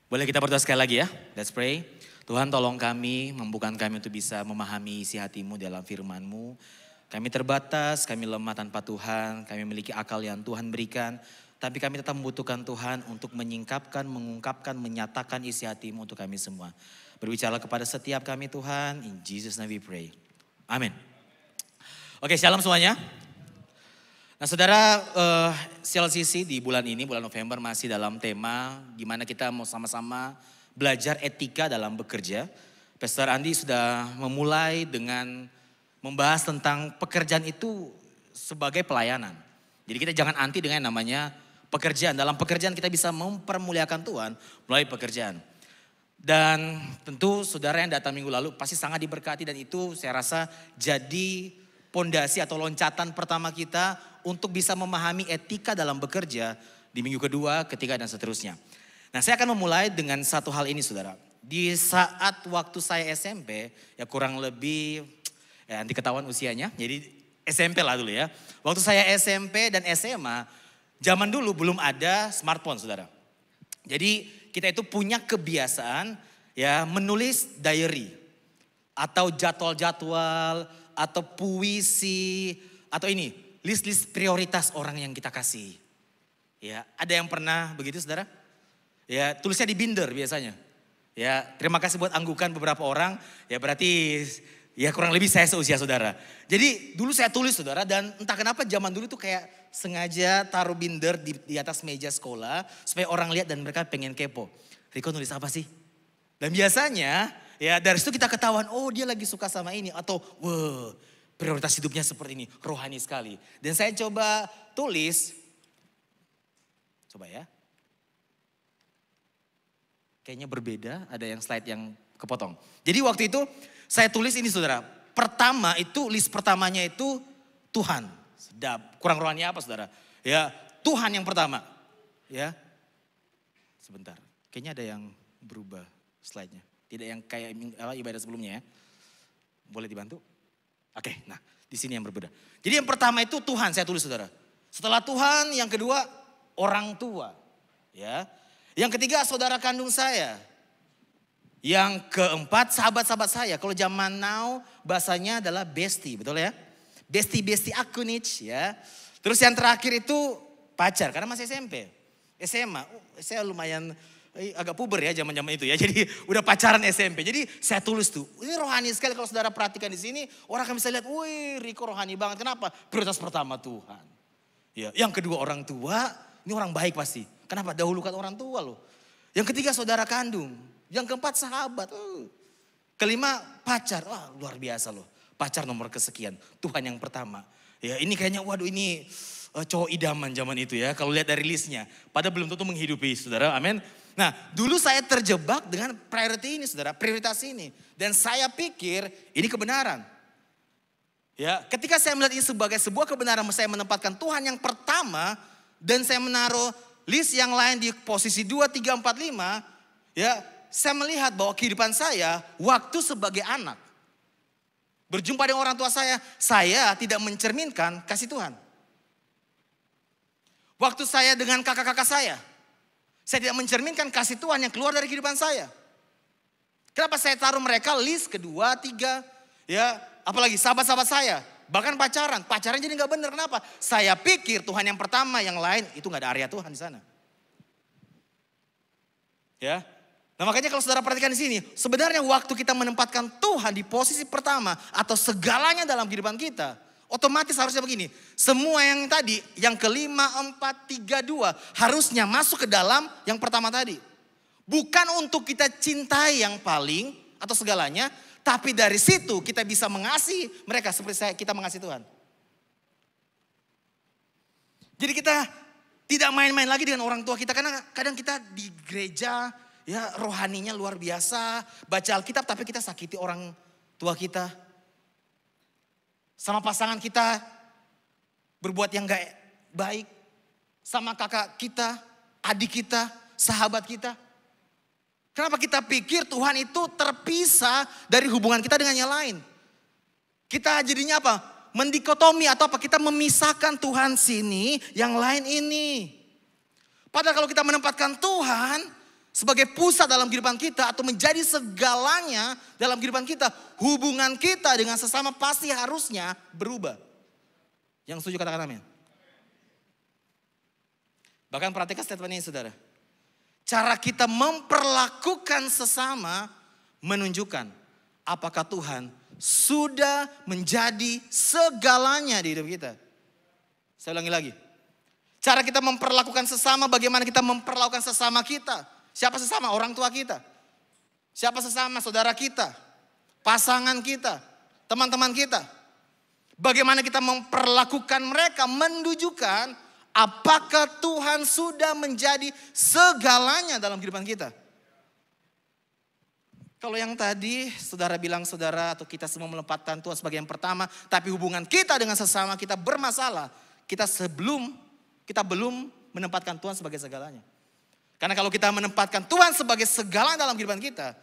Boleh kita berdoa sekali lagi ya? Let's pray. Tuhan tolong kami, mampukan kami untuk bisa memahami isi hati-Mu dalam firman-Mu. Kami terbatas, kami lemah tanpa Tuhan, kami memiliki akal yang Tuhan berikan. Tapi kami tetap membutuhkan Tuhan untuk menyingkapkan, mengungkapkan, menyatakan isi hati-Mu untuk kami semua. Berbicara kepada setiap kami Tuhan, in Jesus name we pray. Amin. Oke, shalom semuanya. Nah saudara, CLCC di bulan ini, bulan November masih dalam tema di mana kita mau sama-sama belajar etika dalam bekerja. Pastor Andi sudah memulai dengan membahas tentang pekerjaan itu sebagai pelayanan. Jadi kita jangan anti dengan yang namanya pekerjaan. Dalam pekerjaan kita bisa mempermuliakan Tuhan melalui pekerjaan. Dan tentu saudara yang datang minggu lalu pasti sangat diberkati dan itu saya rasa jadi pondasi atau loncatan pertama kita untuk bisa memahami etika dalam bekerja di minggu kedua, ketiga dan seterusnya. Nah saya akan memulai dengan satu hal ini saudara. Di saat waktu saya SMP, ya kurang lebih, ya nanti ketahuan usianya, jadi SMP lah dulu ya. Waktu saya SMP dan SMA, zaman dulu belum ada smartphone saudara. Jadi kita itu punya kebiasaan ya menulis diary atau jadwal-jadwal atau puisi atau ini list-list prioritas orang yang kita kasih. Ya, ada yang pernah begitu saudara? Ya, tulisnya di binder biasanya. Ya, terima kasih buat anggukan beberapa orang. Ya berarti ya kurang lebih saya seusia saudara. Jadi dulu saya tulis saudara dan entah kenapa zaman dulu tuh kayak sengaja taruh binder di atas meja sekolah supaya orang lihat dan mereka pengen kepo. Riko nulis apa sih? Dan biasanya ya dari situ kita ketahuan, oh dia lagi suka sama ini atau wah prioritas hidupnya seperti ini, rohani sekali. Dan saya coba tulis, coba ya. Kayaknya berbeda, ada yang slide yang kepotong. Jadi waktu itu saya tulis ini saudara. Pertama itu list pertamanya itu Tuhan. Sedap, kurang rohani apa saudara? Ya Tuhan yang pertama. Ya, sebentar. Kayaknya ada yang berubah slide-nya. Tidak yang kayak ibadah sebelumnya ya. Boleh dibantu? Oke, nah di sini yang berbeda. Jadi yang pertama itu Tuhan saya tulis saudara. Setelah Tuhan yang kedua orang tua. Ya. Yang ketiga saudara kandung saya. Yang keempat sahabat-sahabat saya. Kalau zaman now bahasanya adalah bestie, betul ya? Bestie aku nih ya. Terus yang terakhir itu pacar karena masih SMP. SMA, saya lumayan agak puber ya zaman-zaman itu ya. Jadi udah pacaran SMP. Jadi saya tulis tuh. Ini rohani sekali kalau saudara perhatikan di sini. Orang akan bisa lihat, wih Riko rohani banget. Kenapa? Prioritas pertama Tuhan. Ya, yang kedua orang tua. Ini orang baik pasti. Kenapa? Dahulukan orang tua loh. Yang ketiga saudara kandung. Yang keempat sahabat. Kelima pacar. Wah luar biasa loh. Pacar nomor kesekian. Tuhan yang pertama. Ya ini kayaknya waduh ini cowok idaman zaman itu ya. Kalau lihat dari listnya. Padahal belum tentu menghidupi saudara. Amin. Nah dulu saya terjebak dengan priority ini saudara, prioritas ini. Dan saya pikir ini kebenaran. Ya, ketika saya melihat ini sebagai sebuah kebenaran, saya menempatkan Tuhan yang pertama. Dan saya menaruh list yang lain di posisi 2, 3, 4, 5. Ya, saya melihat bahwa kehidupan saya waktu sebagai anak. Berjumpa dengan orang tua saya tidak mencerminkan kasih Tuhan. Waktu saya dengan kakak-kakak saya tidak mencerminkan kasih Tuhan yang keluar dari kehidupan saya. Kenapa saya taruh mereka list kedua, tiga, ya, apalagi sahabat-sahabat saya, bahkan pacaran jadi nggak benar. Kenapa? Saya pikir Tuhan yang pertama, yang lain itu nggak ada area Tuhan di sana. Ya, nah makanya kalau saudara perhatikan di sini, sebenarnya waktu kita menempatkan Tuhan di posisi pertama atau segalanya dalam kehidupan kita. Otomatis harusnya begini, semua yang tadi, yang kelima, 4, 3, 2 harusnya masuk ke dalam yang pertama tadi. Bukan untuk kita cintai yang paling atau segalanya, tapi dari situ kita bisa mengasihi mereka seperti kita mengasihi Tuhan. Jadi kita tidak main-main lagi dengan orang tua kita, karena kadang kita di gereja ya rohaninya luar biasa, baca Alkitab tapi kita sakiti orang tua kita. Sama pasangan kita berbuat yang gak baik. Sama kakak kita, adik kita, sahabat kita. Kenapa kita pikir Tuhan itu terpisah dari hubungan kita dengan yang lain? Kita jadinya apa? Mendikotomi atau apa? Kita memisahkan Tuhan sini, yang lain ini. Padahal kalau kita menempatkan Tuhan sebagai pusat dalam kehidupan kita atau menjadi segalanya dalam kehidupan kita, hubungan kita dengan sesama pasti harusnya berubah. Yang setuju katakan amin. Bahkan perhatikan statement ini saudara. Cara kita memperlakukan sesama menunjukkan apakah Tuhan sudah menjadi segalanya di hidup kita. Saya ulangi lagi. Cara kita memperlakukan sesama, bagaimana kita memperlakukan sesama kita. Siapa sesama? Orang tua kita. Siapa sesama? Saudara kita. Pasangan kita. Teman-teman kita. Bagaimana kita memperlakukan mereka menunjukkan apakah Tuhan sudah menjadi segalanya dalam kehidupan kita. Kalau yang tadi saudara bilang saudara atau kita semua menempatkan Tuhan sebagai yang pertama, tapi hubungan kita dengan sesama kita bermasalah. Kita belum menempatkan Tuhan sebagai segalanya. Karena kalau kita menempatkan Tuhan sebagai segalanya dalam kehidupan kita,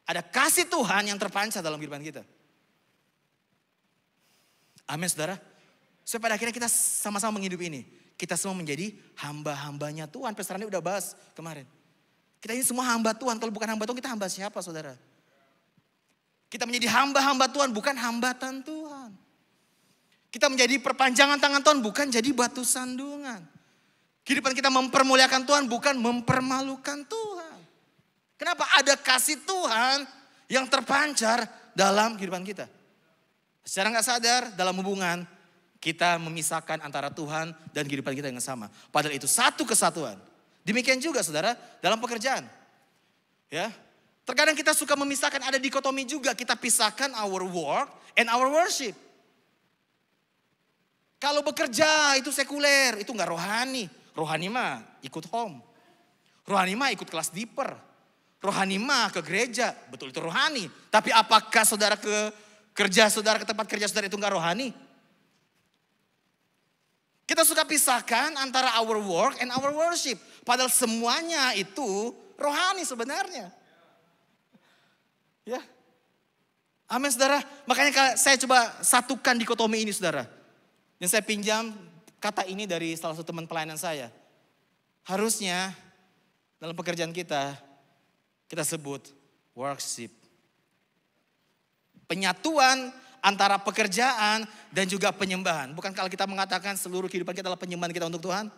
ada kasih Tuhan yang terpancar dalam kehidupan kita. Amin saudara. Supaya pada akhirnya kita sama-sama menghidupi ini. Kita semua menjadi hamba-hambanya Tuhan. Pastor Rani udah bahas kemarin. Kita ini semua hamba Tuhan. Kalau bukan hamba Tuhan, kita hamba siapa saudara? Kita menjadi hamba-hamba Tuhan, bukan hambatan Tuhan. Kita menjadi perpanjangan tangan Tuhan, bukan jadi batu sandungan. Kehidupan kita mempermuliakan Tuhan, bukan mempermalukan Tuhan. Kenapa? Ada kasih Tuhan yang terpancar dalam kehidupan kita. Secara gak sadar dalam hubungan, kita memisahkan antara Tuhan dan kehidupan kita yang sama. Padahal itu satu kesatuan. Demikian juga saudara dalam pekerjaan. Ya, terkadang kita suka memisahkan, ada dikotomi juga. Kita pisahkan our work and our worship. Kalau bekerja itu sekuler, itu gak rohani. Rohani mah ikut home. Rohani mah ikut kelas deeper. Rohani mah ke gereja. Betul itu rohani. Tapi apakah saudara ke kerja saudara, ke tempat kerja saudara itu enggak rohani? Kita suka pisahkan antara our work and our worship. Padahal semuanya itu rohani sebenarnya. Ya. Amin saudara. Makanya saya coba satukan dikotomi ini saudara. Dan saya pinjam kata ini dari salah satu teman pelayanan saya. Harusnya dalam pekerjaan kita sebut worship. Penyatuan antara pekerjaan dan juga penyembahan. Bukan kalau kita mengatakan seluruh kehidupan kita adalah penyembahan kita untuk Tuhan?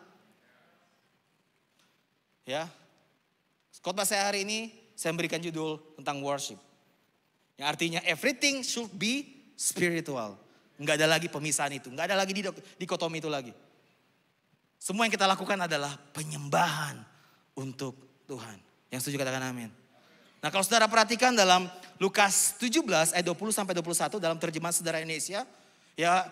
Ya. Khotbah saya hari ini saya berikan judul tentang worship. Yang artinya everything should be spiritual. Enggak ada lagi pemisahan itu. Enggak ada lagi dikotomi itu lagi. Semua yang kita lakukan adalah penyembahan untuk Tuhan. Yang setuju katakan amin. Nah kalau saudara perhatikan dalam Lukas 17 ayat 20 sampai 21 dalam terjemahan saudara Indonesia. Ya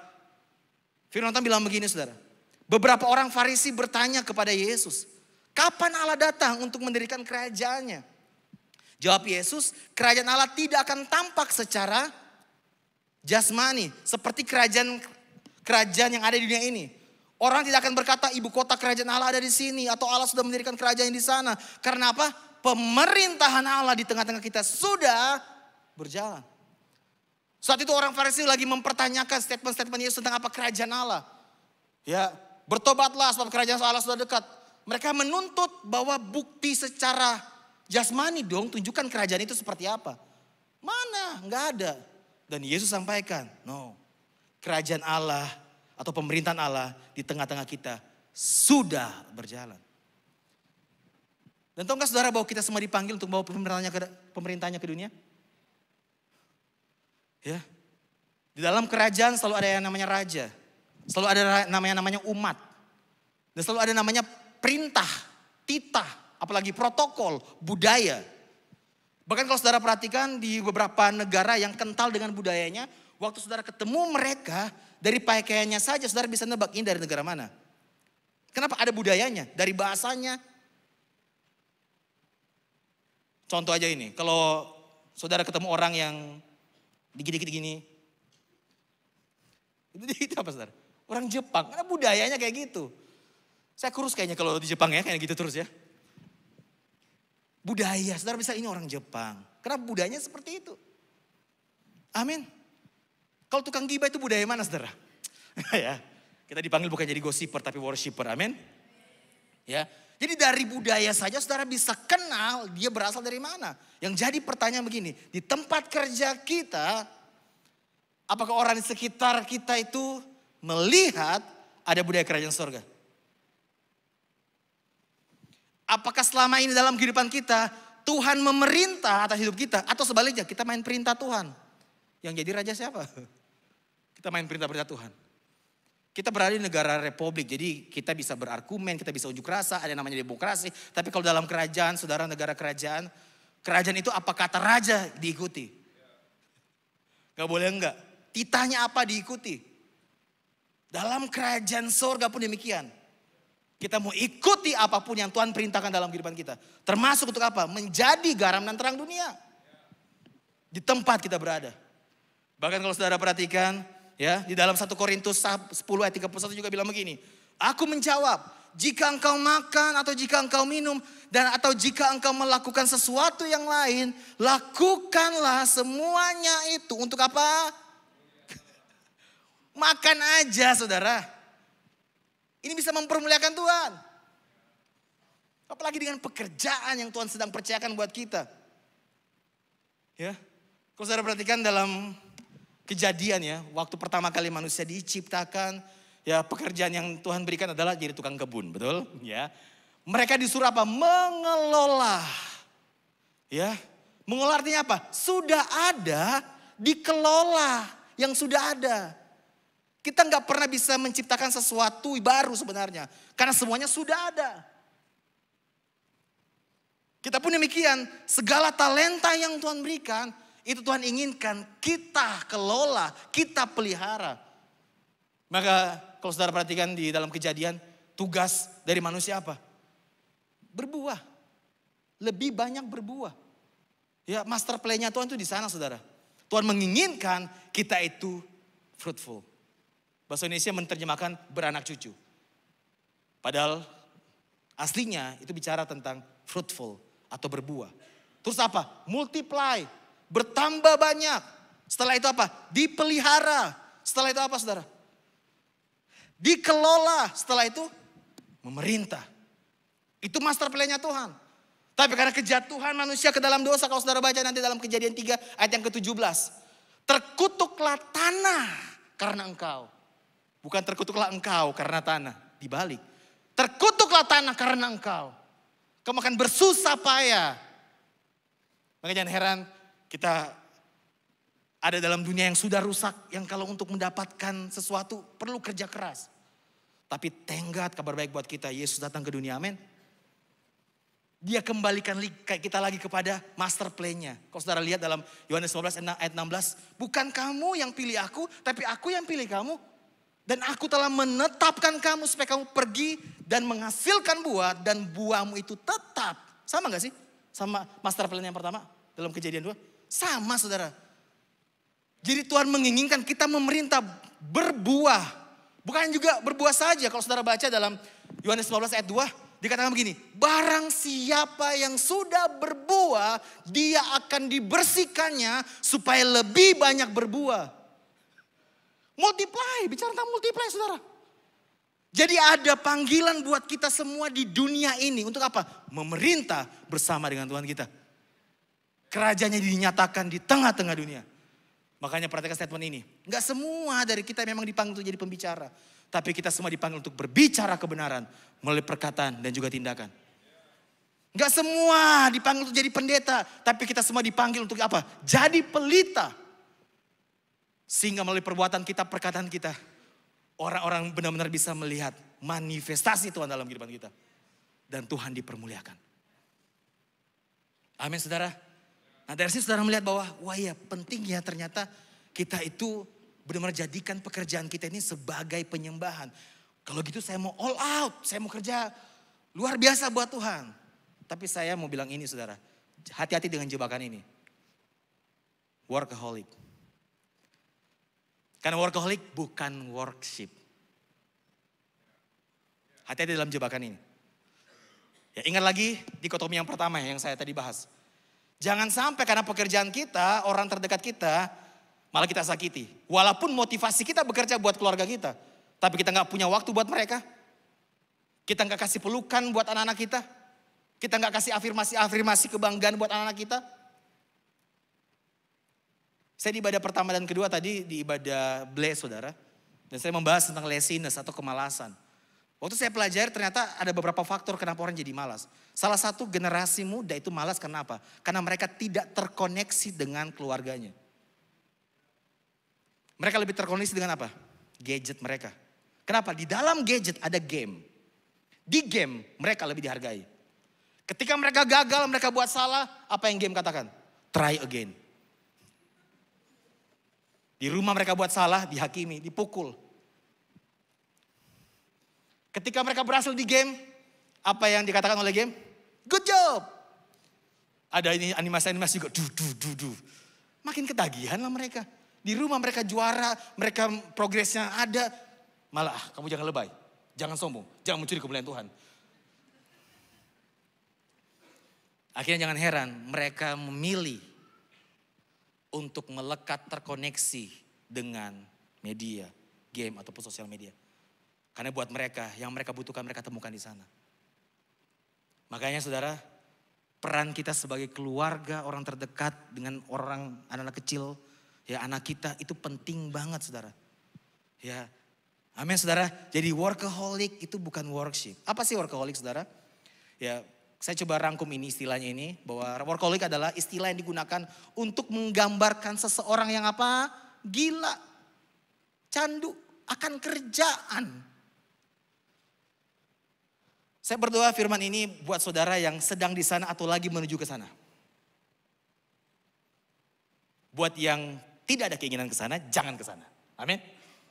firman Tuhan bilang begini saudara. Beberapa orang Farisi bertanya kepada Yesus. Kapan Allah datang untuk mendirikan kerajaannya? Jawab Yesus, kerajaan Allah tidak akan tampak secara jasmani, seperti kerajaan yang ada di dunia ini. Orang tidak akan berkata ibu kota kerajaan Allah ada di sini atau Allah sudah mendirikan kerajaan di sana. Karena apa? Pemerintahan Allah di tengah-tengah kita sudah berjalan. Saat itu orang Farisi lagi mempertanyakan statement-statement Yesus tentang apa kerajaan Allah. Ya, bertobatlah sebab kerajaan Allah sudah dekat. Mereka menuntut bahwa bukti secara jasmani dong, tunjukkan kerajaan itu seperti apa. Mana? Enggak ada. Dan Yesus sampaikan, no. Kerajaan Allah atau pemerintahan Allah di tengah-tengah kita sudah berjalan. Dan tahukah saudara bahwa kita semua dipanggil untuk bawa pemerintahnya ke dunia? Ya. Di dalam kerajaan selalu ada yang namanya raja. Selalu ada namanya umat. Dan selalu ada namanya perintah, titah, apalagi protokol, budaya. Bahkan kalau saudara perhatikan di beberapa negara yang kental dengan budayanya, waktu saudara ketemu mereka, dari pakaiannya saja saudara bisa nebak ini dari negara mana. Kenapa? Ada budayanya, dari bahasanya. Contoh aja ini, kalau saudara ketemu orang yang dikit-dikit gini. Itu apa saudara? Orang Jepang, karena budayanya kayak gitu. Saya kurus kayaknya kalau di Jepang ya, kayak gitu terus ya. Budaya, saudara bisa ini orang Jepang. Karena budayanya seperti itu. Amin. Kalau tukang gibah itu budaya mana saudara? Ya, kita dipanggil bukan jadi gossiper tapi worshiper, amin. Ya, Jadi dari budaya saja saudara bisa kenal dia berasal dari mana. Yang jadi pertanyaan begini, di tempat kerja kita, apakah orang di sekitar kita itu melihat ada budaya kerajaan surga? Apakah selama ini dalam kehidupan kita, Tuhan memerintah atas hidup kita? Atau sebaliknya, kita main perintah Tuhan? Yang jadi raja siapa? Kita main perintah-perintah Tuhan. Kita berada di negara republik, jadi kita bisa berargumen, kita bisa unjuk rasa, ada namanya demokrasi. Tapi kalau dalam kerajaan, saudara, negara kerajaan itu apa kata raja diikuti. Gak boleh enggak. Titahnya apa diikuti. Dalam kerajaan surga pun demikian. Kita mau ikuti apapun yang Tuhan perintahkan dalam kehidupan kita. Termasuk untuk apa? Menjadi garam dan terang dunia. Di tempat kita berada. Bahkan kalau saudara perhatikan, ya, di dalam 1 Korintus 10 ayat 31 juga bilang begini. Aku menjawab, jika engkau makan atau jika engkau minum dan atau jika engkau melakukan sesuatu yang lain, lakukanlah semuanya itu untuk apa? Makan aja, saudara. Ini bisa mempermuliakan Tuhan. Apalagi dengan pekerjaan yang Tuhan sedang percayakan buat kita. Ya, kalau saudara perhatikan dalam Kejadian ya, waktu pertama kali manusia diciptakan, ya pekerjaan yang Tuhan berikan adalah jadi tukang kebun, betul? Ya, mereka disuruh apa? Mengelola. Ya, mengelola artinya apa? Sudah ada, dikelola yang sudah ada. Kita nggak pernah bisa menciptakan sesuatu baru sebenarnya, karena semuanya sudah ada. Kita pun demikian, segala talenta yang Tuhan berikan, itu Tuhan inginkan kita kelola, kita pelihara. Maka kalau saudara perhatikan di dalam Kejadian, tugas dari manusia apa? Berbuah. Lebih banyak berbuah. Ya, master plan-nya Tuhan itu di sana, saudara. Tuhan menginginkan kita itu fruitful. Bahasa Indonesia menerjemahkan beranak cucu. Padahal aslinya itu bicara tentang fruitful atau berbuah. Terus apa? Multiply. Bertambah banyak. Setelah itu apa? Dipelihara. Setelah itu apa, saudara? Dikelola. Setelah itu memerintah. Itu master plan-nya Tuhan. Tapi karena kejatuhan manusia ke dalam dosa, kalau saudara baca nanti dalam Kejadian 3 ayat yang ke-17. Terkutuklah tanah karena engkau. Bukan terkutuklah engkau karena tanah. Dibalik. Terkutuklah tanah karena engkau. Kamu akan bersusah payah. Makanya jangan heran. Kita ada dalam dunia yang sudah rusak, yang kalau untuk mendapatkan sesuatu perlu kerja keras. Tapi tenggat kabar baik buat kita, Yesus datang ke dunia, amin. Dia kembalikan kita lagi kepada master plan-nya. Kalau saudara lihat dalam Yohanes 15 ayat 16, bukan kamu yang pilih aku, tapi aku yang pilih kamu. Dan aku telah menetapkan kamu supaya kamu pergi dan menghasilkan buah, dan buahmu itu tetap. Sama gak sih? Sama master plan yang pertama dalam Kejadian 2? Sama, saudara. Jadi Tuhan menginginkan kita memerintah berbuah. Bukan juga berbuah saja. Kalau saudara baca dalam Yohanes 15 ayat 2. Dikatakan begini. Barang siapa yang sudah berbuah. Dia akan dibersihkannya supaya lebih banyak berbuah. Multiply. Bicara tentang multiply, saudara. Jadi ada panggilan buat kita semua di dunia ini. Untuk apa? Memerintah bersama dengan Tuhan kita. Kerajaannya dinyatakan di tengah-tengah dunia. Makanya perhatikan statement ini. Enggak semua dari kita memang dipanggil untuk jadi pembicara. Tapi kita semua dipanggil untuk berbicara kebenaran. Melalui perkataan dan juga tindakan. Enggak semua dipanggil untuk jadi pendeta. Tapi kita semua dipanggil untuk apa? Jadi pelita. Sehingga melalui perbuatan kita, perkataan kita. Orang-orang benar-benar bisa melihat manifestasi Tuhan dalam kehidupan kita. Dan Tuhan dipermuliakan. Amin, saudara. Nah, dari situ saudara melihat bahwa, wah ya penting ya ternyata kita itu benar-benar jadikan pekerjaan kita ini sebagai penyembahan. Kalau gitu saya mau all out, saya mau kerja luar biasa buat Tuhan. Tapi saya mau bilang ini, saudara, hati-hati dengan jebakan ini. Workaholic. Karena workaholic bukan worship. Hati-hati dalam jebakan ini. Ya, ingat lagi dikotomi yang pertama yang saya tadi bahas. Jangan sampai karena pekerjaan kita, orang terdekat kita, malah kita sakiti. Walaupun motivasi kita bekerja buat keluarga kita. Tapi kita gak punya waktu buat mereka. Kita nggak kasih pelukan buat anak-anak kita. Kita nggak kasih afirmasi kebanggaan buat anak-anak kita. Saya di ibadah pertama dan kedua tadi di ibadah bless saudara. Dan saya membahas tentang laziness atau kemalasan. Waktu saya pelajari ternyata ada beberapa faktor kenapa orang jadi malas. Salah satu generasi muda itu malas karena apa? Karena mereka tidak terkoneksi dengan keluarganya. Mereka lebih terkoneksi dengan apa? Gadget mereka. Kenapa? Di dalam gadget ada game. Di game mereka lebih dihargai. Ketika mereka gagal, mereka buat salah, apa yang game katakan? Try again. Di rumah mereka buat salah, dihakimi, dipukul. Ketika mereka berhasil di game, apa yang dikatakan oleh game? Good job. Ada ini animasi-animasi juga, du. Makin ketagihan lah mereka. Di rumah mereka juara, mereka progresnya ada. Malah kamu jangan lebay, jangan sombong, jangan mencuri kemuliaan Tuhan. Akhirnya jangan heran mereka memilih untuk melekat terkoneksi dengan media, game ataupun sosial media. Karena buat mereka, yang mereka butuhkan mereka temukan di sana. Makanya saudara, peran kita sebagai keluarga, orang terdekat dengan orang anak-anak kecil, ya anak kita itu penting banget saudara. Ya, amin saudara. Jadi workaholic itu bukan worship. Apa sih workaholic saudara? Ya, saya coba rangkum ini istilahnya ini. Bahwa workaholic adalah istilah yang digunakan untuk menggambarkan seseorang yang apa? Gila, candu akan kerjaan. Saya berdoa firman ini buat saudara yang sedang di sana atau lagi menuju ke sana. Buat yang tidak ada keinginan ke sana, jangan ke sana. Amin.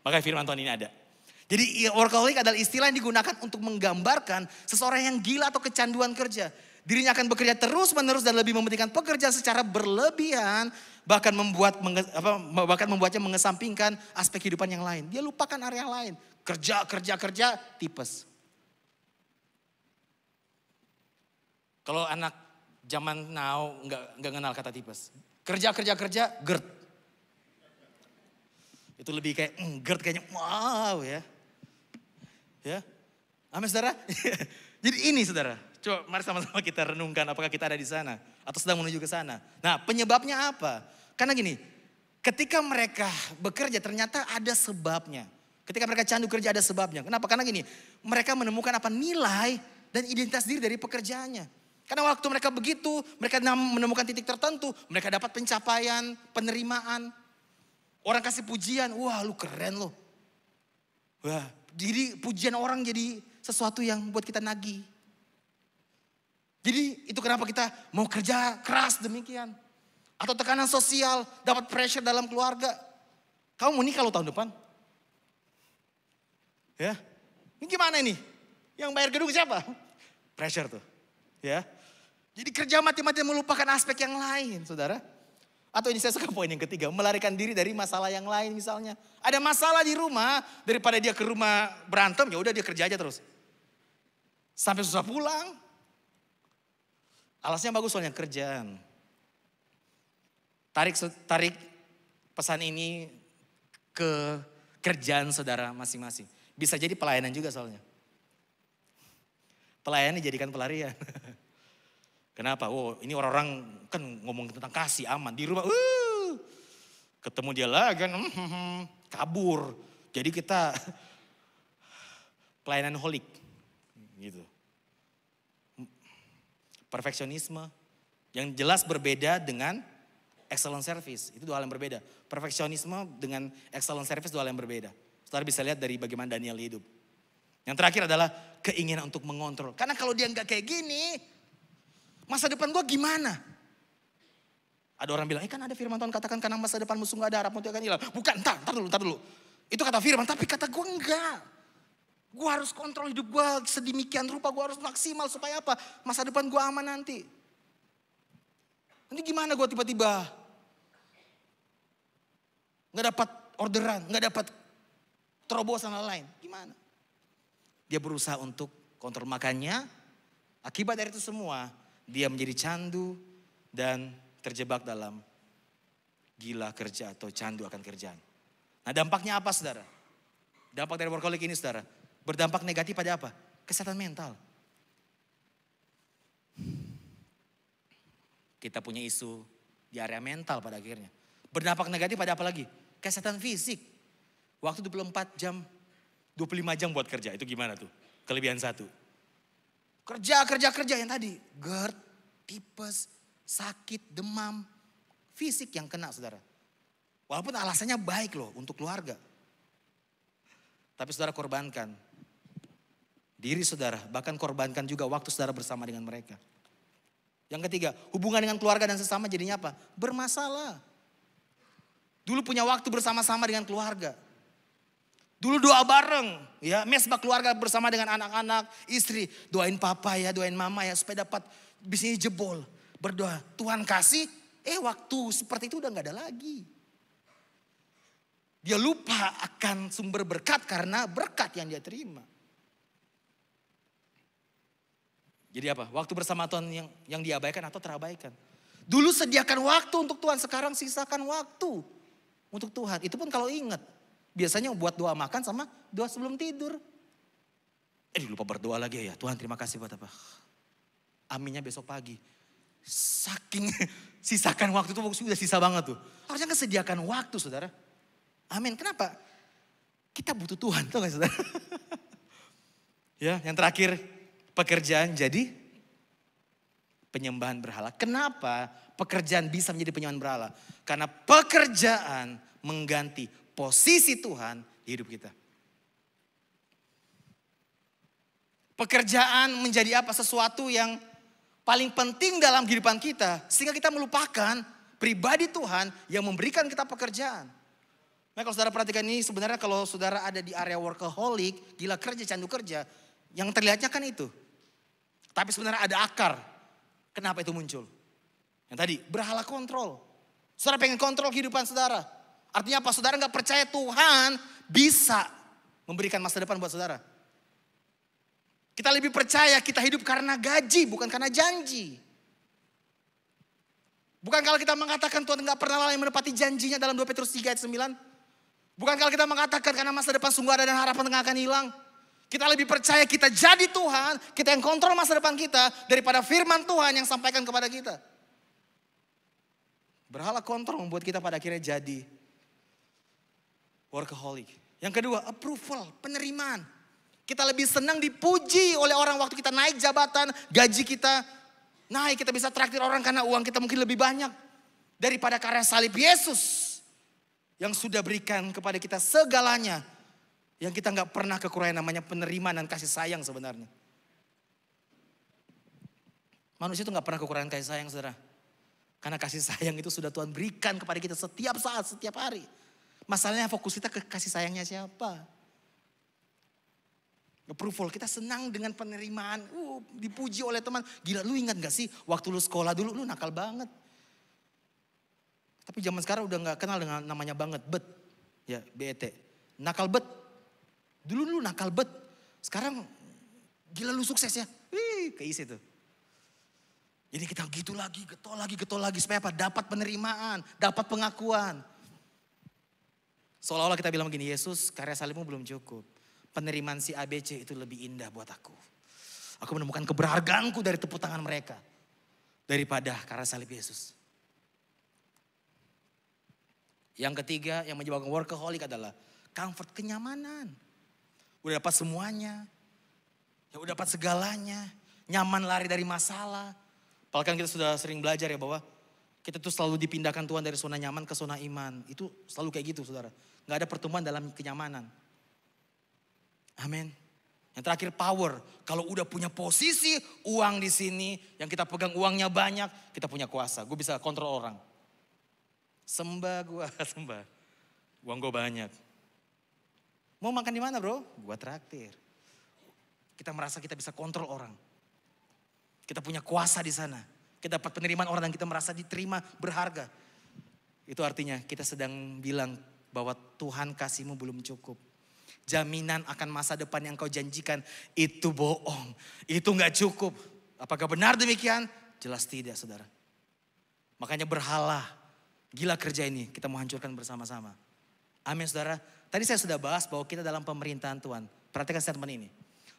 Makanya firman Tuhan ini ada. Jadi workaholic adalah istilah yang digunakan untuk menggambarkan seseorang yang gila atau kecanduan kerja. Dirinya akan bekerja terus menerus dan lebih mementingkan pekerjaan secara berlebihan. Bahkan membuatnya mengesampingkan aspek kehidupan yang lain. Dia lupakan area yang lain. Kerja, tipes. Kalau anak zaman now nggak kenal kata tipes. Kerja, GERD. Itu lebih kayak GERD kayaknya wow ya. Ya, amin saudara. Jadi ini saudara, coba mari sama-sama kita renungkan apakah kita ada di sana atau sedang menuju ke sana. Nah penyebabnya apa? Karena gini, ketika mereka bekerja ternyata ada sebabnya. Ketika mereka candu kerja ada sebabnya. Kenapa? Karena gini, mereka menemukan apa nilai dan identitas diri dari pekerjaannya. Karena waktu mereka begitu, mereka menemukan titik tertentu, mereka dapat pencapaian, penerimaan. Orang kasih pujian, wah lu keren loh. Wah, jadi pujian orang jadi sesuatu yang buat kita nagih. Jadi itu kenapa kita mau kerja keras demikian. Atau tekanan sosial, dapat pressure dalam keluarga. Kamu mau nikah lo tahun depan? Ya, ini gimana ini? Yang bayar gedung siapa? Pressure tuh, ya. Jadi kerja mati-matian melupakan aspek yang lain, saudara. Atau ini saya suka poin yang ketiga, melarikan diri dari masalah yang lain misalnya. Ada masalah di rumah, daripada dia ke rumah berantem, ya udah dia kerja aja terus. Sampai susah pulang. Alasnya bagus soalnya kerjaan. Tarik pesan ini ke kerjaan saudara masing-masing. Bisa jadi pelayanan juga soalnya. Pelayanan dijadikan pelarian. Kenapa? Oh ini orang-orang kan ngomong tentang kasih aman. Di rumah ketemu dia lagi kan kabur. Jadi kita pelayanan holik gitu. Perfeksionisme yang jelas berbeda dengan excellent service. Itu dua hal yang berbeda. Perfeksionisme dengan excellent service dua hal yang berbeda. Saudara bisa lihat dari bagaimana Daniel hidup. Yang terakhir adalah keinginan untuk mengontrol. Karena kalau dia nggak kayak gini, masa depan gue gimana? Ada orang bilang, kan ada firman Tuhan katakan karena masa depan musuh gak ada harap nanti akan hilang. Bukan, entar dulu. Itu kata firman, tapi kata gue enggak. Gue harus kontrol hidup gue sedemikian rupa, gue harus maksimal supaya apa? Masa depan gue aman nanti. Nanti gimana gue tiba-tiba gak dapat orderan, gak dapat terobosan lain. Gimana? Dia berusaha untuk kontrol makannya. Akibat dari itu semua, dia menjadi candu dan terjebak dalam gila kerja atau candu akan kerjaan. Nah dampaknya apa saudara? Dampak dari workaholic ini saudara, berdampak negatif pada apa? Kesehatan mental. Kita punya isu di area mental pada akhirnya. Berdampak negatif pada apa lagi? Kesehatan fisik. Waktu 24 jam, 25 jam buat kerja. Itu gimana tuh? Kelebihan satu. Kerja yang tadi. GERD, tipes, sakit, demam. Fisik yang kena saudara. Walaupun alasannya baik loh untuk keluarga. Tapi saudara korbankan diri saudara. Bahkan korbankan juga waktu saudara bersama dengan mereka. Yang ketiga, hubungan dengan keluarga dan sesama jadinya apa? Bermasalah. Dulu punya waktu bersama-sama dengan keluarga. Dulu doa bareng, ya, mesbah keluarga bersama dengan anak-anak, istri. Doain papa ya, doain mama ya, supaya dapat bisnis jebol. Berdoa, Tuhan kasih, waktu seperti itu udah gak ada lagi. Dia lupa akan sumber berkat karena berkat yang dia terima. Jadi apa? Waktu bersama Tuhan yang diabaikan atau terabaikan. Dulu sediakan waktu untuk Tuhan, sekarang sisakan waktu untuk Tuhan. Itu pun kalau ingat. Biasanya buat doa makan sama doa sebelum tidur. Lupa berdoa lagi ya. Tuhan terima kasih buat apa? Aminnya besok pagi. Saking sisakan waktu itu sudah sisa banget tuh. Harusnya kan sediakan waktu saudara. Amin. Kenapa? Kita butuh Tuhan. Tahu gak saudara? Ya, yang terakhir. Pekerjaan jadi penyembahan berhala. Kenapa pekerjaan bisa menjadi penyembahan berhala? Karena pekerjaan mengganti posisi Tuhan di hidup kita. Pekerjaan menjadi apa? Sesuatu yang paling penting dalam kehidupan kita. Sehingga kita melupakan pribadi Tuhan yang memberikan kita pekerjaan. Nah kalau saudara perhatikan ini, sebenarnya kalau saudara ada di area workaholic, gila kerja, candu kerja, yang terlihatnya kan itu. Tapi sebenarnya ada akar. Kenapa itu muncul? Yang tadi, berhala kontrol. Saudara pengen kontrol kehidupan saudara. Artinya apa? Saudara gak percaya Tuhan bisa memberikan masa depan buat saudara. Kita lebih percaya kita hidup karena gaji, bukan karena janji. Bukan kalau kita mengatakan Tuhan gak pernah lalai menepati janjinya dalam 2 Petrus 3 ayat 9. Bukan kalau kita mengatakan karena masa depan sungguh ada dan harapan tengah akan hilang. Kita lebih percaya kita jadi Tuhan, kita yang kontrol masa depan kita daripada firman Tuhan yang sampaikan kepada kita. Berhala kontrol membuat kita pada akhirnya jadi workaholic. Yang kedua, approval, penerimaan. Kita lebih senang dipuji oleh orang waktu kita naik jabatan, gaji kita naik, kita bisa traktir orang karena uang kita mungkin lebih banyak daripada karya salib Yesus yang sudah berikan kepada kita segalanya. Yang kita gak pernah kekurangan namanya penerimaan dan kasih sayang sebenarnya. Manusia itu gak pernah kekurangan kasih sayang saudara. Karena kasih sayang itu sudah Tuhan berikan kepada kita setiap saat, setiap hari. Masalahnya fokus kita ke kasih sayangnya siapa. Approval, kita senang dengan penerimaan. Dipuji oleh teman. Gila lu ingat gak sih waktu lu sekolah dulu lu nakal banget. Tapi zaman sekarang udah gak kenal dengan namanya banget. Bet, ya BET. Nakal bet. Dulu lu nakal bet, sekarang gila lu sukses ya. Keisi tuh. Jadi kita gitu lagi, getol lagi. Supaya apa? Dapat penerimaan, dapat pengakuan. Seolah-olah kita bilang begini, Yesus karya salibmu belum cukup. Penerimaan si ABC itu lebih indah buat aku. Aku menemukan keberhargaanku dari tepuk tangan mereka. Daripada karya salib Yesus. Yang ketiga yang menyebabkan workaholic adalah comfort, kenyamanan. Udah dapat semuanya. Ya udah dapat segalanya. Nyaman lari dari masalah. Apalagi kan kita sudah sering belajar ya bahwa kita tuh selalu dipindahkan Tuhan dari zona nyaman ke zona iman. Itu selalu kayak gitu saudara. Gak ada pertemuan dalam kenyamanan. Amin. Yang terakhir power. Kalau udah punya posisi uang di sini. Yang kita pegang uangnya banyak. Kita punya kuasa. Gue bisa kontrol orang. Sembah gue, sembah. Uang gue banyak. Mau makan di mana bro? Gua traktir. Kita merasa kita bisa kontrol orang. Kita punya kuasa di sana. Kita dapat penerimaan orang dan kita merasa diterima, berharga. Itu artinya kita sedang bilang bahwa Tuhan kasihmu belum cukup. Jaminan akan masa depan yang kau janjikan itu bohong. Itu gak cukup. Apakah benar demikian? Jelas tidak saudara. Makanya berhala, gila kerja ini kita mau hancurkan bersama-sama. Amin saudara. Tadi saya sudah bahas bahwa kita dalam pemerintahan Tuhan. Perhatikan statement ini.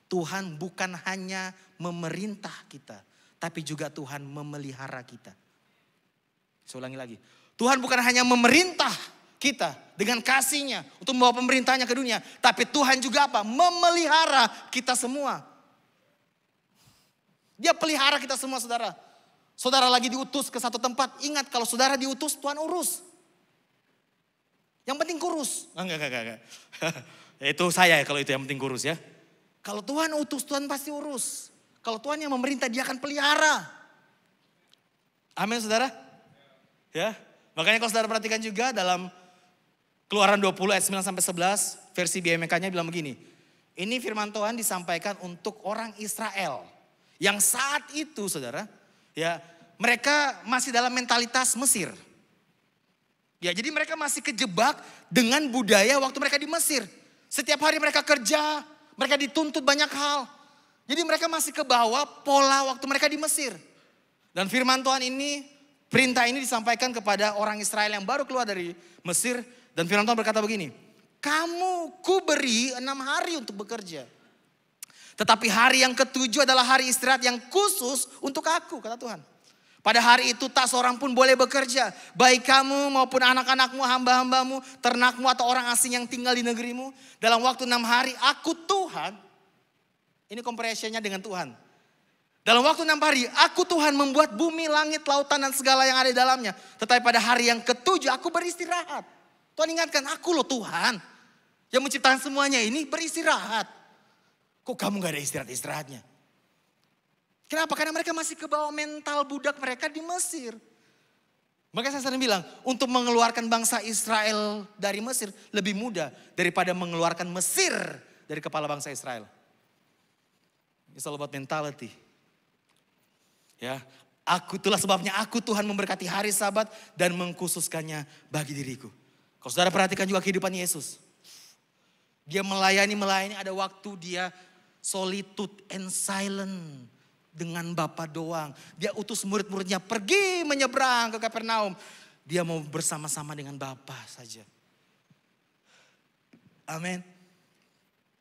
Tuhan bukan hanya memerintah kita, tapi juga Tuhan memelihara kita. Saya ulangi lagi. Tuhan bukan hanya memerintah kita dengan kasih-Nya untuk membawa pemerintahnya ke dunia. Tapi Tuhan juga apa? Memelihara kita semua. Dia pelihara kita semua, saudara. Saudara lagi diutus ke satu tempat. Ingat, kalau saudara diutus, Tuhan urus. Yang penting kurus. Enggak. Itu saya ya kalau itu yang penting kurus ya. Kalau Tuhan utus, Tuhan pasti urus. Kalau Tuhan yang memerintah, Dia akan pelihara. Amin, saudara. Ya, makanya kalau saudara perhatikan juga dalam Keluaran 20 ayat 9 sampai 11, versi BMK-nya bilang begini. Ini firman Tuhan disampaikan untuk orang Israel. Yang saat itu, saudara, ya, mereka masih dalam mentalitas Mesir. Ya, jadi mereka masih kejebak dengan budaya waktu mereka di Mesir. Setiap hari mereka kerja, mereka dituntut banyak hal. Jadi mereka masih ke bawah pola waktu mereka di Mesir. Dan firman Tuhan ini, perintah ini disampaikan kepada orang Israel yang baru keluar dari Mesir. Dan firman Tuhan berkata begini, kamu kuberi 6 hari untuk bekerja. Tetapi hari yang ketujuh adalah hari istirahat yang khusus untuk aku, kata Tuhan. Pada hari itu tak seorang pun boleh bekerja. Baik kamu maupun anak-anakmu, hamba-hambamu, ternakmu atau orang asing yang tinggal di negerimu. Dalam waktu 6 hari aku Tuhan. Ini comparison-nya dengan Tuhan. Dalam waktu 6 hari aku Tuhan membuat bumi, langit, lautan dan segala yang ada di dalamnya. Tetapi pada hari yang ketujuh aku beristirahat. Tuhan ingatkan, aku loh Tuhan. Yang menciptakan semuanya ini beristirahat. Kok kamu gak ada istirahat-istirahatnya? Kenapa? Karena mereka masih ke bawah mental budak mereka di Mesir. Makanya saya sering bilang, untuk mengeluarkan bangsa Israel dari Mesir lebih mudah daripada mengeluarkan Mesir dari kepala bangsa Israel. It's all about mentality. Ya, itulah sebabnya aku Tuhan memberkati hari Sabat dan mengkhususkannya bagi diriku. Kalau saudara perhatikan juga kehidupan Yesus. Dia melayani, ada waktu dia solitude and silent. Dengan Bapa doang. Dia utus murid-muridnya pergi menyeberang ke Kapernaum. Dia mau bersama-sama dengan Bapa saja. Amin.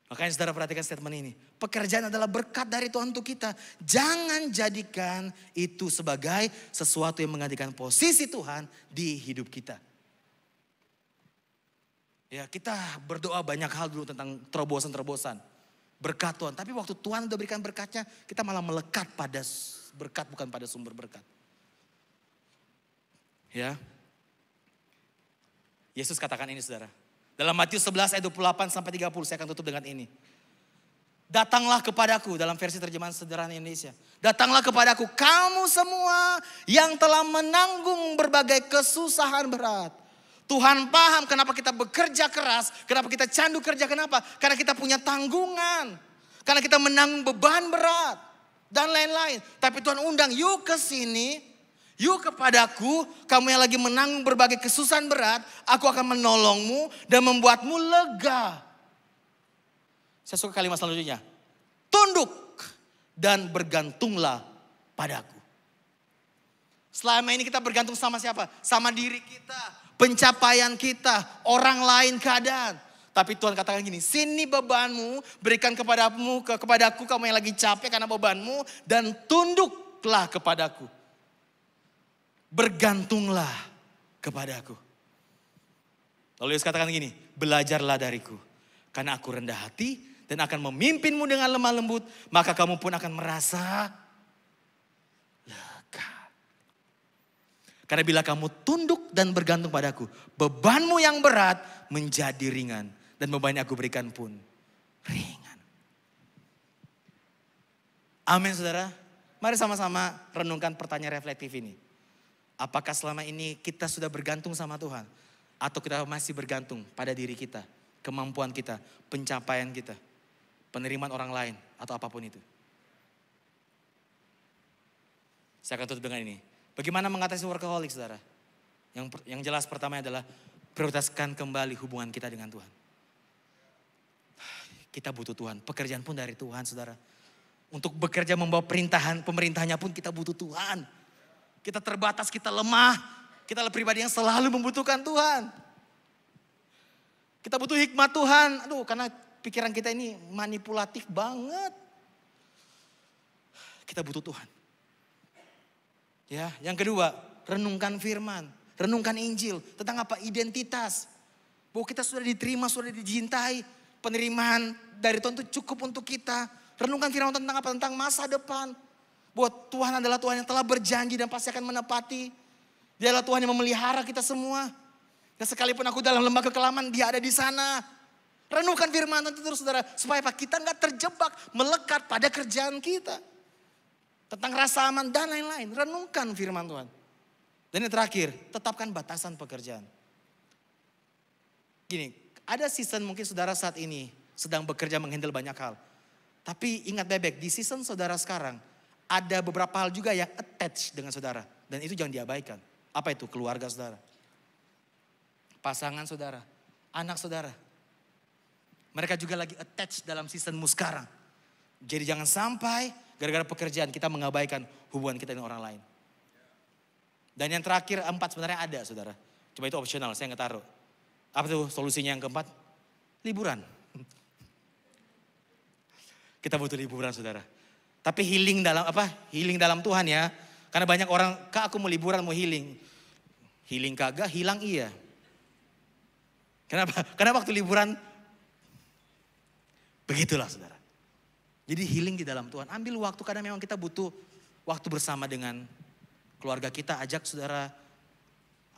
Makanya saudara perhatikan statement ini. Pekerjaan adalah berkat dari Tuhan untuk kita. Jangan jadikan itu sebagai sesuatu yang menggantikan posisi Tuhan di hidup kita. Ya, kita berdoa banyak hal dulu tentang terobosan-terobosan. Berkat Tuhan. Tapi waktu Tuhan udah berikan berkatnya, kita malah melekat pada berkat, bukan pada sumber berkat. Ya. Yesus katakan ini, saudara. Dalam Matius 11 ayat 28 sampai 30, saya akan tutup dengan ini. Datanglah kepadaku, dalam versi terjemahan sederhana Indonesia. Datanglah kepadaku kamu semua yang telah menanggung berbagai kesusahan berat. Tuhan paham kenapa kita bekerja keras, kenapa kita candu kerja, kenapa? Karena kita punya tanggungan, karena kita menanggung beban berat dan lain-lain. Tapi Tuhan undang, yuk ke sini, yuk kepadaku, kamu yang lagi menanggung berbagai kesusahan berat, aku akan menolongmu dan membuatmu lega. Saya suka kalimat selanjutnya, tunduk dan bergantunglah padaku. Selama ini kita bergantung sama siapa? Sama diri kita. Pencapaian kita, orang lain keadaan. Tapi Tuhan katakan gini, sini bebanmu, berikan kepadaku kamu yang lagi capek karena bebanmu. Dan tunduklah kepadaku. Bergantunglah kepadaku. Lalu Yesus katakan gini, belajarlah dariku. Karena aku rendah hati dan akan memimpinmu dengan lemah lembut. Maka kamu pun akan merasa lega. Karena bila kamu tunduk dan bergantung padaku, bebanmu yang berat menjadi ringan. Dan beban yang aku berikan pun ringan. Amin, saudara. Mari sama-sama renungkan pertanyaan reflektif ini. Apakah selama ini kita sudah bergantung sama Tuhan? Atau kita masih bergantung pada diri kita, kemampuan kita, pencapaian kita, penerimaan orang lain, atau apapun itu? Saya akan tutup dengan ini. Bagaimana mengatasi workaholic, saudara? Yang jelas pertama adalah prioritaskan kembali hubungan kita dengan Tuhan. Kita butuh Tuhan. Pekerjaan pun dari Tuhan, saudara. Untuk bekerja membawa pemerintahnya pun kita butuh Tuhan. Kita terbatas, kita lemah. Kita adalah pribadi yang selalu membutuhkan Tuhan. Kita butuh hikmat Tuhan. Karena pikiran kita ini manipulatif banget. Kita butuh Tuhan. Ya, yang kedua, renungkan firman, renungkan Injil. Tentang apa? Identitas. Bahwa kita sudah diterima, sudah dicintai. Penerimaan dari Tuhan itu cukup untuk kita. Renungkan firman tentang apa? Tentang masa depan. Bahwa Tuhan adalah Tuhan yang telah berjanji dan pasti akan menepati. Dia adalah Tuhan yang memelihara kita semua. Dan sekalipun aku dalam lembah kekelaman, Dia ada di sana. Renungkan firman Tuhan terus saudara. Supaya apa? Kita gak terjebak, melekat pada kerjaan kita. Tentang rasa aman dan lain-lain. Renungkan firman Tuhan. Dan yang terakhir, tetapkan batasan pekerjaan. Gini, ada season mungkin saudara saat ini sedang bekerja menghandle banyak hal. Tapi ingat bebek, di season saudara sekarang, ada beberapa hal juga yang attach dengan saudara. Dan itu jangan diabaikan. Apa itu? Keluarga saudara. Pasangan saudara. Anak saudara. Mereka juga lagi attach dalam seasonmu sekarang. Jadi jangan sampai gara-gara pekerjaan kita mengabaikan hubungan kita dengan orang lain. Dan yang terakhir 4 sebenarnya ada saudara. Cuma itu opsional, saya nggak taruh. Apa tuh solusinya yang keempat? Liburan. Kita butuh liburan saudara. Tapi healing dalam apa? Healing dalam Tuhan ya. Karena banyak orang, Kak aku mau liburan, mau healing. Healing kagak, hilang iya. Kenapa? Karena waktu liburan, begitulah saudara. Jadi healing di dalam Tuhan. Ambil waktu karena memang kita butuh waktu bersama dengan keluarga kita. Ajak saudara,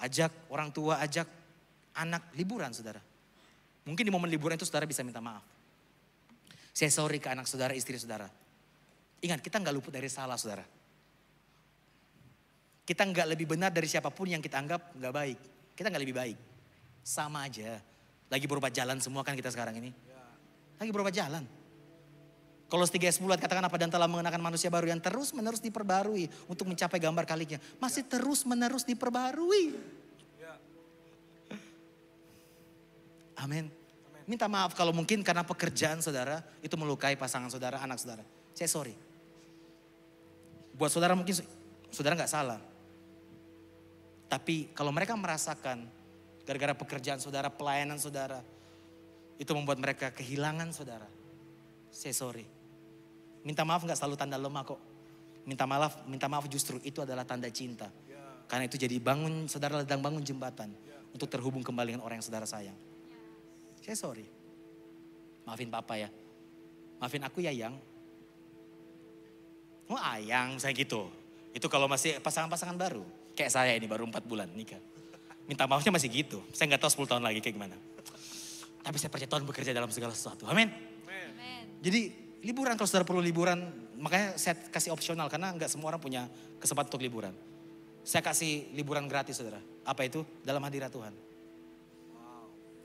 ajak orang tua, ajak anak liburan saudara. Mungkin di momen liburan itu saudara bisa minta maaf. Saya sorry ke anak saudara, istri saudara. Ingat kita gak luput dari salah saudara. Kita gak lebih benar dari siapapun yang kita anggap gak baik. Kita gak lebih baik. Sama aja. Lagi berubah jalan semua kan kita sekarang ini. Lagi berubah jalan. Kolose 3:10 katakan apa? Dan telah mengenakan manusia baru yang terus menerus diperbarui untuk mencapai gambar kaliknya. Masih terus menerus diperbarui. Amin. Minta maaf kalau mungkin karena pekerjaan saudara itu melukai pasangan saudara, anak saudara. Saya sorry. Buat saudara mungkin saudara gak salah. Tapi kalau mereka merasakan gara-gara pekerjaan saudara, pelayanan saudara, itu membuat mereka kehilangan saudara. Saya sorry. Minta maaf gak selalu tanda lemah kok. Minta maaf justru itu adalah tanda cinta. Karena itu jadi saudara sedang bangun jembatan. Untuk terhubung kembali dengan orang yang saudara sayang. Saya sorry. Maafin papa ya. Maafin aku ya yang. Oh ayang saya gitu. Itu kalau masih pasangan-pasangan baru. Kayak saya ini baru 4 bulan nikah. Minta maafnya masih gitu. Saya gak tahu 10 tahun lagi kayak gimana. Tapi saya percaya Tuhan bekerja dalam segala sesuatu. Amin. Jadi liburan kalau saudara perlu liburan, makanya saya kasih opsional karena nggak semua orang punya kesempatan untuk liburan. Saya kasih liburan gratis saudara. Apa itu? Dalam hadirat Tuhan.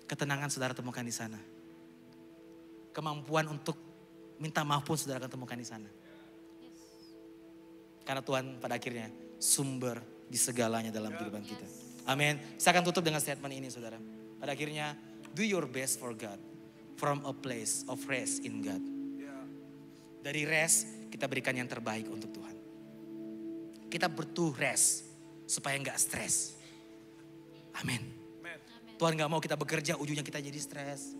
Ketenangan saudara temukan di sana. Kemampuan untuk minta maaf pun saudara akan temukan di sana. Karena Tuhan pada akhirnya sumber di segalanya dalam kehidupan kita. Amin. Saya akan tutup dengan statement ini saudara. Pada akhirnya, do your best for God. From a place of rest in God. Dari rest, kita berikan yang terbaik untuk Tuhan. Kita butuh rest, supaya gak stres. Amin. Tuhan gak mau kita bekerja, ujungnya kita jadi stres.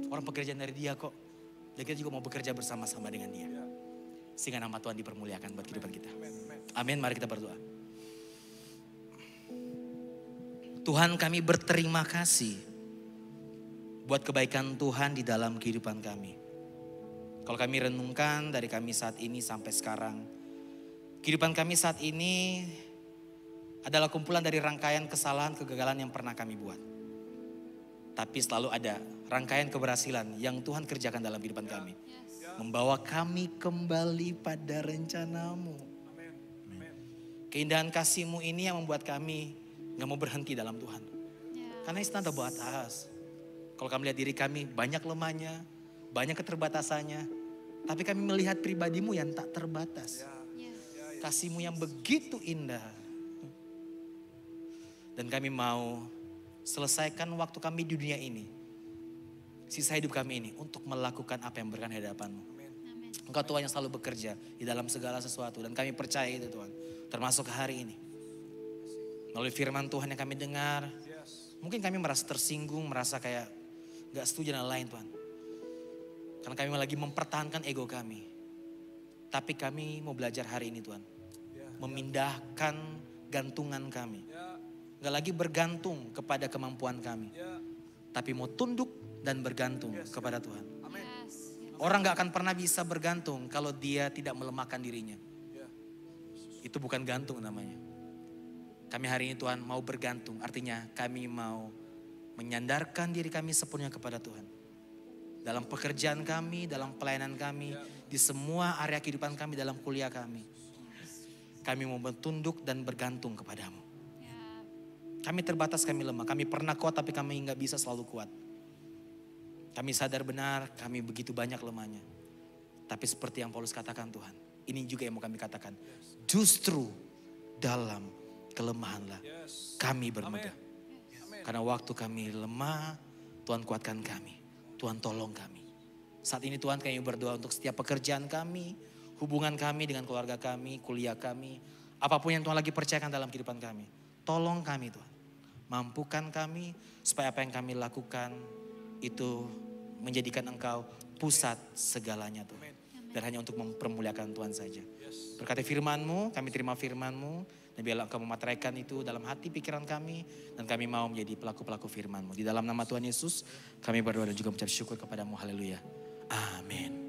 Orang pekerjaan dari Dia kok. Dan kita juga mau bekerja bersama-sama dengan Dia. Sehingga nama Tuhan dipermuliakan buat kehidupan kita. Amin, mari kita berdoa. Tuhan kami berterima kasih buat kebaikan Tuhan di dalam kehidupan kami. Kalau kami renungkan dari kami saat ini sampai sekarang, kehidupan kami saat ini adalah kumpulan dari rangkaian kesalahan, kegagalan yang pernah kami buat. Tapi selalu ada rangkaian keberhasilan yang Tuhan kerjakan dalam kehidupan kami. Membawa kami kembali pada rencana-Mu. Keindahan kasih-Mu ini yang membuat kami gak mau berhenti dalam Tuhan. Karena it's not about us. Kalau kami lihat diri kami banyak lemahnya, banyak keterbatasannya. Tapi kami melihat pribadi-Mu yang tak terbatas. Kasih-Mu yang begitu indah. Dan kami mau selesaikan waktu kami di dunia ini. Sisa hidup kami ini untuk melakukan apa yang berkenan di hadapan-Mu. Engkau Tuhan yang selalu bekerja di dalam segala sesuatu. Dan kami percaya itu Tuhan. Termasuk hari ini. Melalui firman Tuhan yang kami dengar. Mungkin kami merasa tersinggung, merasa kayak gak setuju dan lain Tuhan. Karena kami lagi mempertahankan ego kami. Tapi kami mau belajar hari ini Tuhan. Memindahkan gantungan kami. Gak lagi bergantung kepada kemampuan kami. Tapi mau tunduk dan bergantung kepada Tuhan. Orang gak akan pernah bisa bergantung kalau dia tidak melemahkan dirinya. Itu bukan gantung namanya. Kami hari ini Tuhan mau bergantung. Artinya kami mau menyandarkan diri kami sepenuhnya kepada Tuhan. Dalam pekerjaan kami, dalam pelayanan kami, di semua area kehidupan kami, dalam kuliah kami. Kami mau bertunduk dan bergantung kepadamu. Kami terbatas, kami lemah. Kami pernah kuat tapi kami gak bisa selalu kuat. Kami sadar benar kami begitu banyak lemahnya. Tapi seperti yang Paulus katakan Tuhan. Ini juga yang mau kami katakan. Justru dalam kelemahanlah kami bermegah. Karena waktu kami lemah, Tuhan kuatkan kami. Tuhan tolong kami. Saat ini Tuhan kami berdoa untuk setiap pekerjaan kami, hubungan kami dengan keluarga kami, kuliah kami. Apapun yang Tuhan lagi percayakan dalam kehidupan kami. Tolong kami Tuhan. Mampukan kami supaya apa yang kami lakukan itu menjadikan Engkau pusat segalanya Tuhan. Dan hanya untuk mempermuliakan Tuhan saja. Berkati firman-Mu, kami terima firman-Mu. Dan biarlah Engkau memateraikan itu dalam hati pikiran kami. Dan kami mau menjadi pelaku-pelaku firman-Mu. Di dalam nama Tuhan Yesus kami berdoa dan juga mengucap syukur kepada-Mu. Haleluya. Amin.